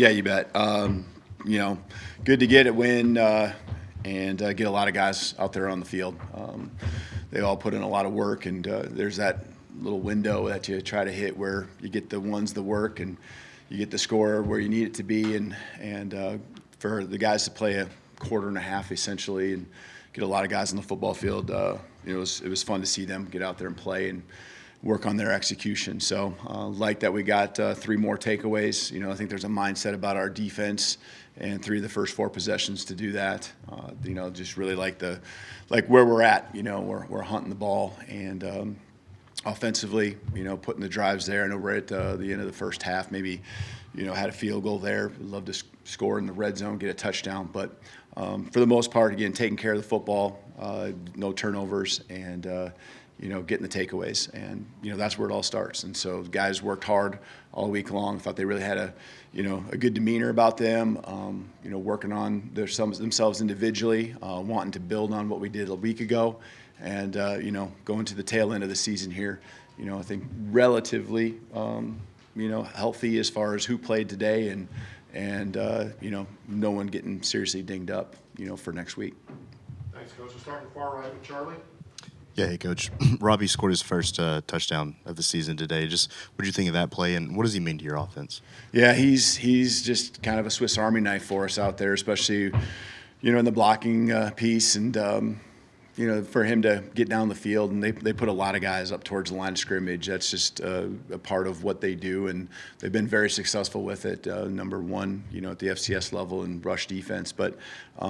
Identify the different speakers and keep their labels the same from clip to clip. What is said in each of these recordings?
Speaker 1: Yeah, you bet. You know, good to get a win and get a lot of guys out there on the field. They all put in a lot of work, and there's that little window that you try to hit where you get the ones that work and you get the score where you need it to be, and for the guys to play a quarter and a half essentially and get a lot of guys on the football field, it was fun to see them get out there and play and work on their execution. So like that we got 3 more takeaways. I think there's a mindset about our defense and 3 of the first 4 possessions to do that. Just really like where we're at. We're hunting the ball and offensively, putting the drives there. I know we're at the end of the first half, maybe, had a field goal there. We'd love to score in the red zone, get a touchdown. But for the most part, again, taking care of the football, no turnovers, and getting the takeaways. And, that's where it all starts. And so guys worked hard all week long. Thought they really had a good demeanor about them, working on themselves individually, wanting to build on what we did a week ago. And, going to the tail end of the season here, I think relatively, healthy as far as who played today and no one getting seriously dinged up, for next week.
Speaker 2: Thanks, Coach. We'll start with far right with Charlie.
Speaker 3: Yeah, hey, Coach. Robbie scored his first touchdown of the season today. Just what do you think of that play, and what does he mean to your offense?
Speaker 1: Yeah, he's just kind of a Swiss Army knife for us out there, especially, in the blocking piece. And, for him to get down the field, and they put a lot of guys up towards the line of scrimmage. That's just a part of what they do, and they've been very successful with it. Number one, at the FCS level in rush defense, but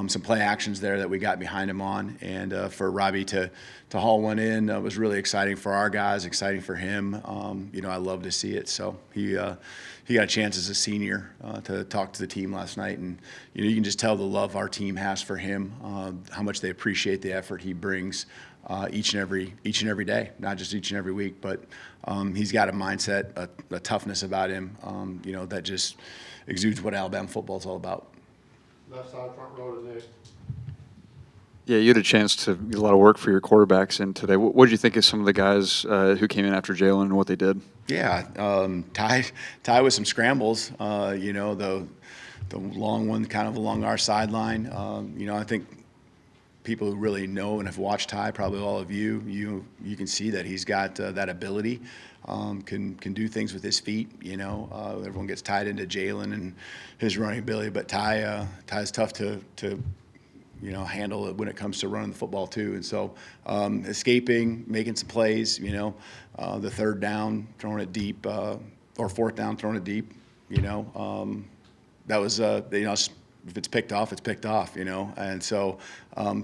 Speaker 1: some play actions there that we got behind him on, and for Robbie to haul one in was really exciting for our guys, exciting for him. I love to see it. So he got a chance as a senior to talk to the team last night, and you can just tell the love our team has for him, how much they appreciate the effort he brings each and every day, not just each and every week. But he's got a mindset, a toughness about him, that just exudes what Alabama football is all about.
Speaker 2: Left side, front row to Nick.
Speaker 4: Yeah, you had a chance to get a lot of work for your quarterbacks in today. What did you think of some of the guys who came in after Jalen and what they did?
Speaker 1: Yeah, Ty with some scrambles. The long one kind of along our sideline. I think people who really know and have watched Ty, probably all of you can see that he's got that ability. Can do things with his feet. Everyone gets tied into Jalen and his running ability, but Ty's tough to handle it when it comes to running the football too. And so escaping, making some plays, the third down, throwing it deep, or fourth down, throwing it deep, that was, if it's picked off, it's picked off, And so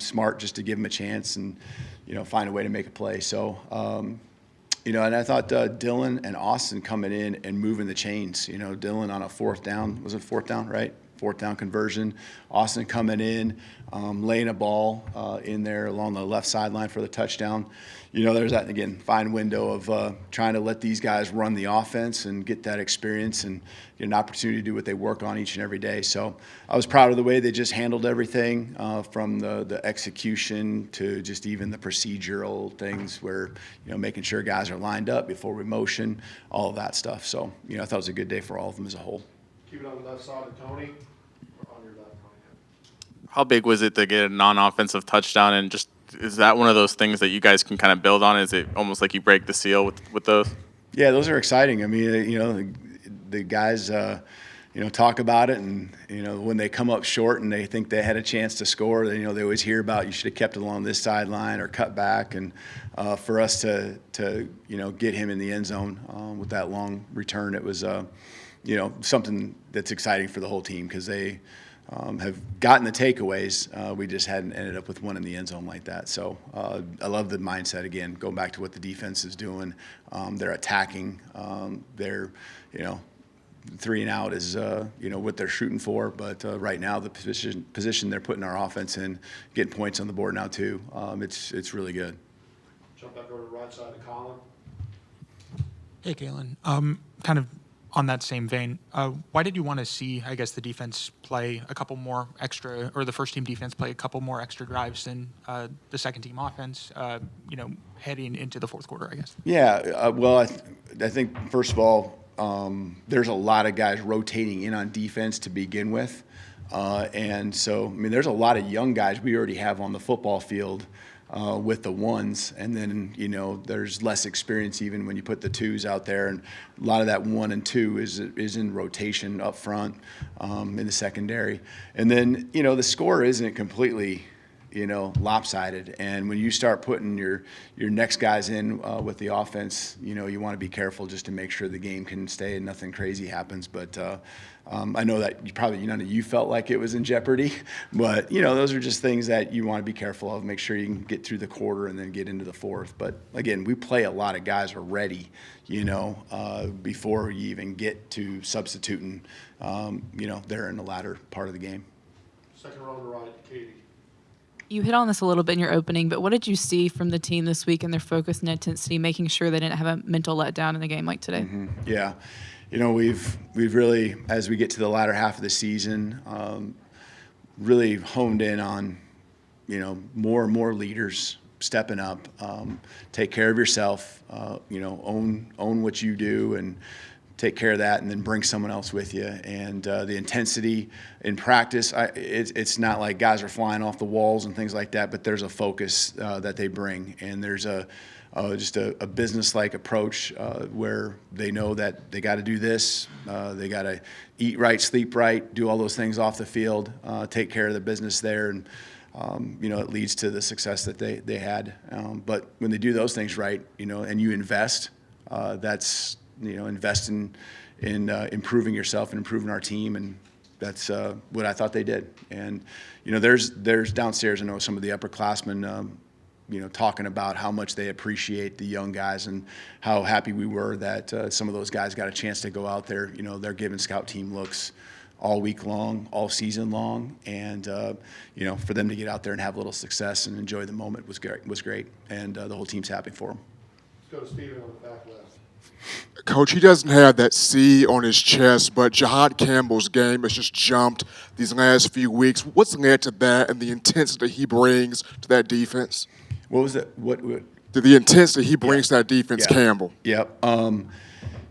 Speaker 1: smart just to give him a chance and, find a way to make a play. So, and I thought Dylan and Austin coming in and moving the chains, Dylan on a fourth down, was it fourth down, right? Fourth down conversion. Austin coming in, laying a ball in there along the left sideline for the touchdown. There's that, again, fine window of trying to let these guys run the offense and get that experience and get an opportunity to do what they work on each and every day. So I was proud of the way they just handled everything, from the execution to just even the procedural things where, making sure guys are lined up before we motion, all of that stuff. So, I thought it was a good day for all of them as a whole.
Speaker 2: Keep it on the left side of Tony. Or on your left, Tony.
Speaker 5: How big was it to get a non-offensive touchdown, and just is that one of those things that you guys can kind of build on? Is it almost like you break the seal with those? Yeah,
Speaker 1: those are exciting. I mean, the guys, talk about it, and when they come up short and they think they had a chance to score, they always hear about you should have kept it along this sideline or cut back, and for us to get him in the end zone with that long return, it was something that's exciting for the whole team because they have gotten the takeaways. We just hadn't ended up with one in the end zone like that. So I love the mindset, again, going back to what the defense is doing. They're attacking. They're, 3 and out is, what they're shooting for. But right now, the position they're putting our offense in, getting points on the board now too, it's really good.
Speaker 2: Jump back over to the right side of Colin.
Speaker 6: Hey, Kalen. Kind of on that same vein, why did you want to see, I guess, the defense play a couple more extra, or the first team defense play a couple more extra drives than the second team offense, heading into the fourth quarter, I guess?
Speaker 1: Yeah, well, I think, first of all, there's a lot of guys rotating in on defense to begin with. And so, I mean, there's a lot of young guys we already have on the football field with the ones. And then, there's less experience even when you put the twos out there. And a lot of that 1 and 2 is in rotation up front in the secondary. And then, the score isn't completely lopsided. And when you start putting your next guys in with the offense, you want to be careful just to make sure the game can stay and nothing crazy happens. But I know that none of you felt like it was in jeopardy, but those are just things that you want to be careful of. Make sure you can get through the quarter and then get into the fourth. But again, we play a lot of guys already, before you even get to substituting. They're in the latter part of the game.
Speaker 2: Second row to right, Katie.
Speaker 7: You hit on this a little bit in your opening, but what did you see from the team this week in their focus and intensity, making sure they didn't have a mental letdown in a game like today?
Speaker 1: Mm-hmm. Yeah. We've really, as we get to the latter half of the season, really honed in on, more and more leaders stepping up, take care of yourself, own what you do and take care of that, and then bring someone else with you. And the intensity in practice, it's not like guys are flying off the walls and things like that, but there's a focus that they bring, and there's just a business-like approach where they know that they got to do this, they got to eat right, sleep right, do all those things off the field, take care of the business there, and it leads to the success that they had. But when they do those things right, and you invest, that's invest in improving yourself and improving our team, and that's what I thought they did. And there's downstairs, I know some of the upperclassmen, talking about how much they appreciate the young guys and how happy we were that some of those guys got a chance to go out there. They're giving scout team looks all week long, all season long, and for them to get out there and have a little success and enjoy the moment was great, and the whole team's happy for them.
Speaker 2: Let's go to Steven on the back left.
Speaker 8: Coach, he doesn't have that C on his chest, but Jahad Campbell's game has just jumped these last few weeks. What's led to that and the intensity he brings to that defense?
Speaker 1: What was it? What?
Speaker 8: The intensity he brings to that defense,
Speaker 1: Yeah.
Speaker 8: Campbell.
Speaker 1: Yep.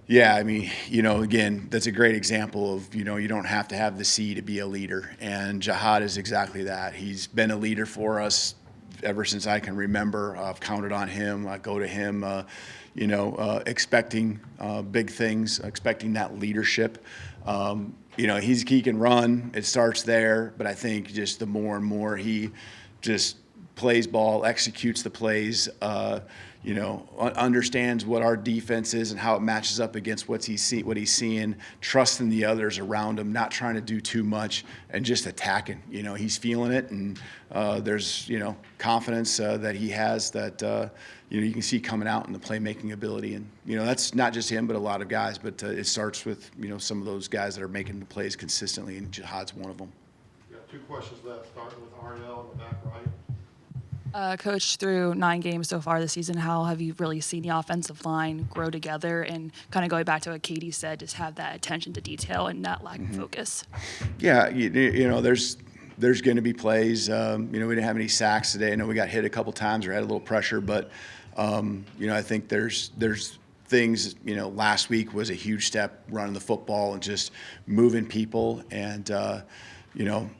Speaker 1: Yeah, I mean, again, that's a great example of, you don't have to have the C to be a leader. And Jahad is exactly that. He's been a leader for us ever since I can remember. I've counted on him. I go to him, expecting big things, expecting that leadership. He can run. It starts there. But I think just the more and more he just plays ball, executes the plays, understands what our defense is and how it matches up against what he's seeing, trusting the others around him, not trying to do too much, and just attacking. He's feeling it, and there's confidence that he has that you can see coming out in the playmaking ability, and that's not just him, but a lot of guys. But it starts with some of those guys that are making the plays consistently, and Jihad's one of them.
Speaker 2: We got 2 questions left, starting with Arnell in the back right.
Speaker 9: Coach, through 9 games so far this season, how have you really seen the offensive line grow together and kind of going back to what Katie said, just have that attention to detail and not lack of focus?
Speaker 1: Yeah, there's going to be plays. We didn't have any sacks today. I know we got hit a couple times or had a little pressure, but I think there's things. Last week was a huge step running the football and just moving people, and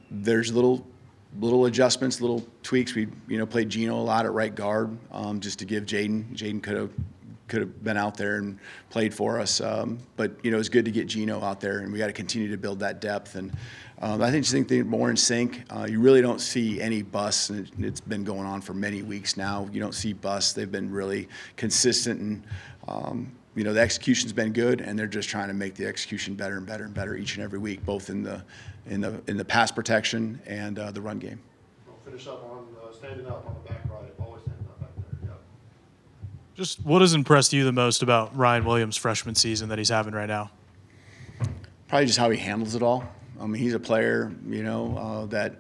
Speaker 1: there's little adjustments, little tweaks. We played Gino a lot at right guard just to give Jaden. Jaden could have been out there and played for us, but it's good to get Gino out there, and we got to continue to build that depth. And I think they're more in sync. You really don't see any busts, and it's been going on for many weeks now. You don't see busts. They've been really consistent, and the execution's been good, and they're just trying to make the execution better and better and better each and every week, both in the pass protection and the run game.
Speaker 2: We'll finish up on standing up on the back right. Always standing up back there. Yep.
Speaker 10: Just what has impressed you the most about Ryan Williams' freshman season that he's having right now?
Speaker 1: Probably just how he handles it all. I mean, he's a player, that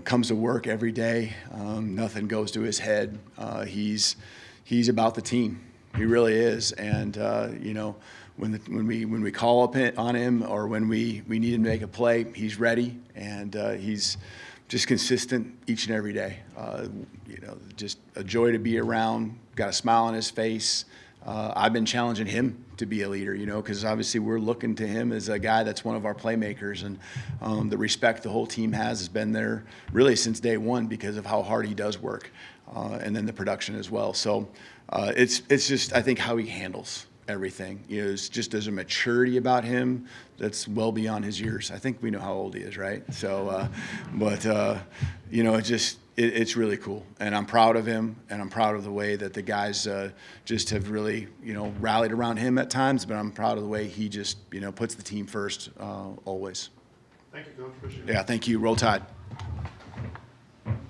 Speaker 1: comes to work every day. Nothing goes to his head. He's about the team. He really is. And when we call up on him or when we need him to make a play, he's ready, and he's just consistent each and every day. Just a joy to be around. Got a smile on his face. I've been challenging him to be a leader, because obviously we're looking to him as a guy that's one of our playmakers, and the respect the whole team has been there really since day one because of how hard he does work, and then the production as well. So it's just, I think, how he handles everything. It's just, there's a maturity about him that's well beyond his years. I think we know how old he is, right? So, it's really cool, and I'm proud of him, and I'm proud of the way that the guys just have really, rallied around him at times. But I'm proud of the way he just, puts the team first always.
Speaker 2: Thank you, Coach. Appreciate it.
Speaker 1: Yeah, thank you. Roll Tide.